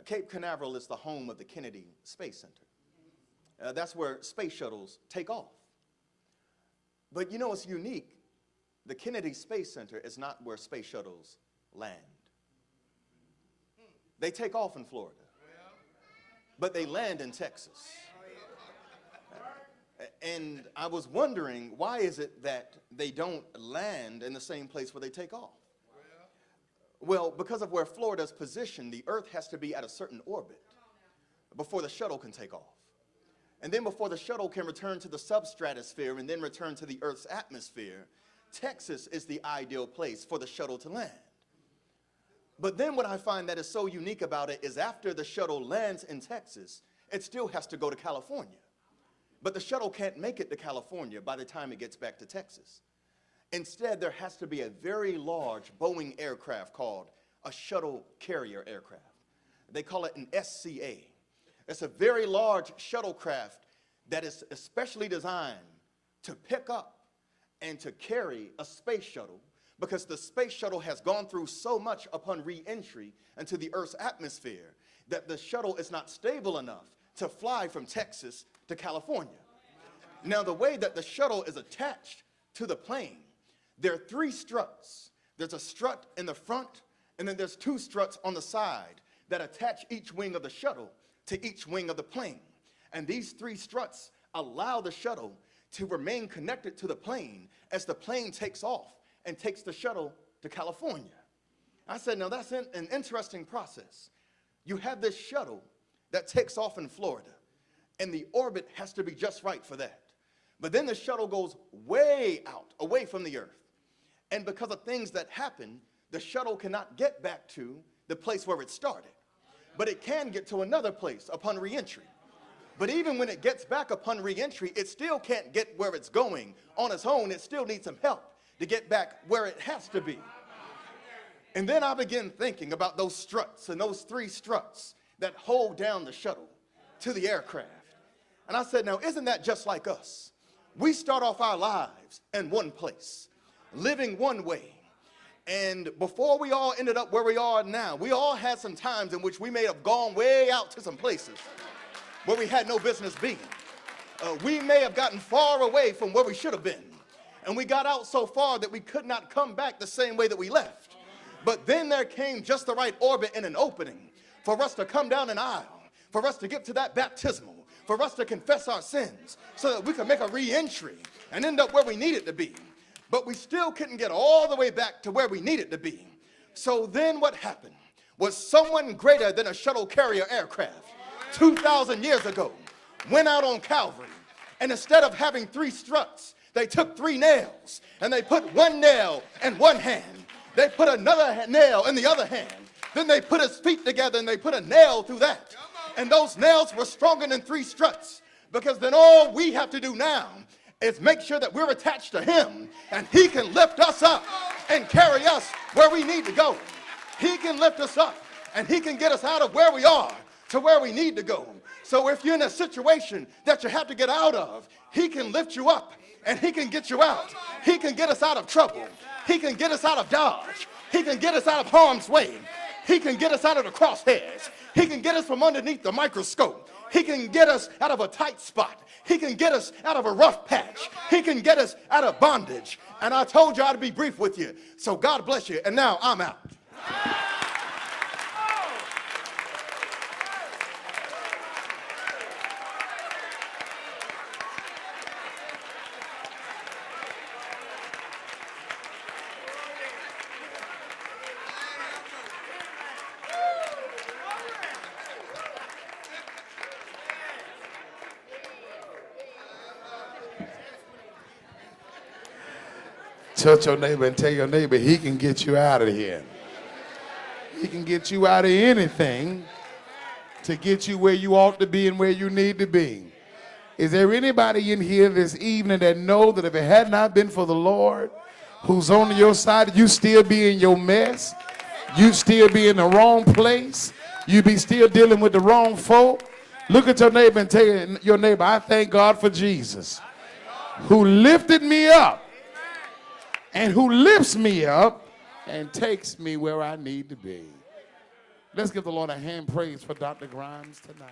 Cape Canaveral is the home of the Kennedy Space Center. That's where space shuttles take off. But you know what's unique? The Kennedy Space Center is not where space shuttles land. They take off in Florida, but they land in Texas. And I was wondering, why is it that they don't land in the same place where they take off? Well, because of where Florida's positioned, the Earth has to be at a certain orbit before the shuttle can take off. And then before the shuttle can return to the substratosphere and then return to the Earth's atmosphere, Texas is the ideal place for the shuttle to land. But then what I find that is so unique about it is after the shuttle lands in Texas, it still has to go to California. But the shuttle can't make it to California by the time it gets back to Texas. Instead, there has to be a very large Boeing aircraft called a shuttle carrier aircraft. They call it an SCA. It's a very large shuttlecraft that is especially designed to pick up and to carry a space shuttle, because the space shuttle has gone through so much upon re-entry into the Earth's atmosphere that the shuttle is not stable enough to fly from Texas to California. Now, the way that the shuttle is attached to the plane, there are 3 struts. There's a strut in the front, and then there's 2 struts on the side that attach each wing of the shuttle to each wing of the plane. And these 3 struts allow the shuttle to remain connected to the plane as the plane takes off and takes the shuttle to California. I said, now that's an interesting process. You have this shuttle that takes off in Florida, and the orbit has to be just right for that. But then the shuttle goes way out, away from the Earth. And because of things that happen, the shuttle cannot get back to the place where it started. But it can get to another place upon re-entry. But even when it gets back upon re-entry, it still can't get where it's going on its own. It still needs some help to get back where it has to be. And then I begin thinking about those struts and those 3 struts that hold down the shuttle to the aircraft. And I said, now, isn't that just like us? We start off our lives in one place, living one way. And before we all ended up where we are now, we all had some times in which we may have gone way out to some places where we had no business being. We may have gotten far away from where we should have been. And we got out so far that we could not come back the same way that we left. But then there came just the right orbit and an opening for us to come down an aisle, for us to get to that baptismal, for us to confess our sins so that we could make a re-entry and end up where we needed to be. But we still couldn't get all the way back to where we needed to be. So then what happened was someone greater than a shuttle carrier aircraft 2,000 years ago went out on Calvary, and instead of having 3 struts, they took 3 nails and they put 1 nail in one hand. They put another nail in the other hand. Then they put his feet together and they put a nail through that. And those nails were stronger than 3 struts, because then all we have to do now is make sure that we're attached to him, and he can lift us up and carry us where we need to go. He can lift us up and he can get us out of where we are to where we need to go. So if you're in a situation that you have to get out of, he can lift you up and he can get you out. He can get us out of trouble. He can get us out of dodge. He can get us out of harm's way. He can get us out of the crosshairs. He can get us from underneath the microscope. He can get us out of a tight spot. He can get us out of a rough patch. He can get us out of bondage. And I told you I'd be brief with you. So God bless you. And now I'm out. Touch your neighbor and tell your neighbor he can get you out of here. He can get you out of anything to get you where you ought to be and where you need to be. Is there anybody in here this evening that know that if it had not been for the Lord who's on your side, you still be in your mess? You'd still be in the wrong place? You'd be still dealing with the wrong folk? Look at your neighbor and tell your neighbor, I thank God for Jesus, who lifted me up and who lifts me up and takes me where I need to be. Let's give the Lord a hand praise for Dr. Grimes tonight.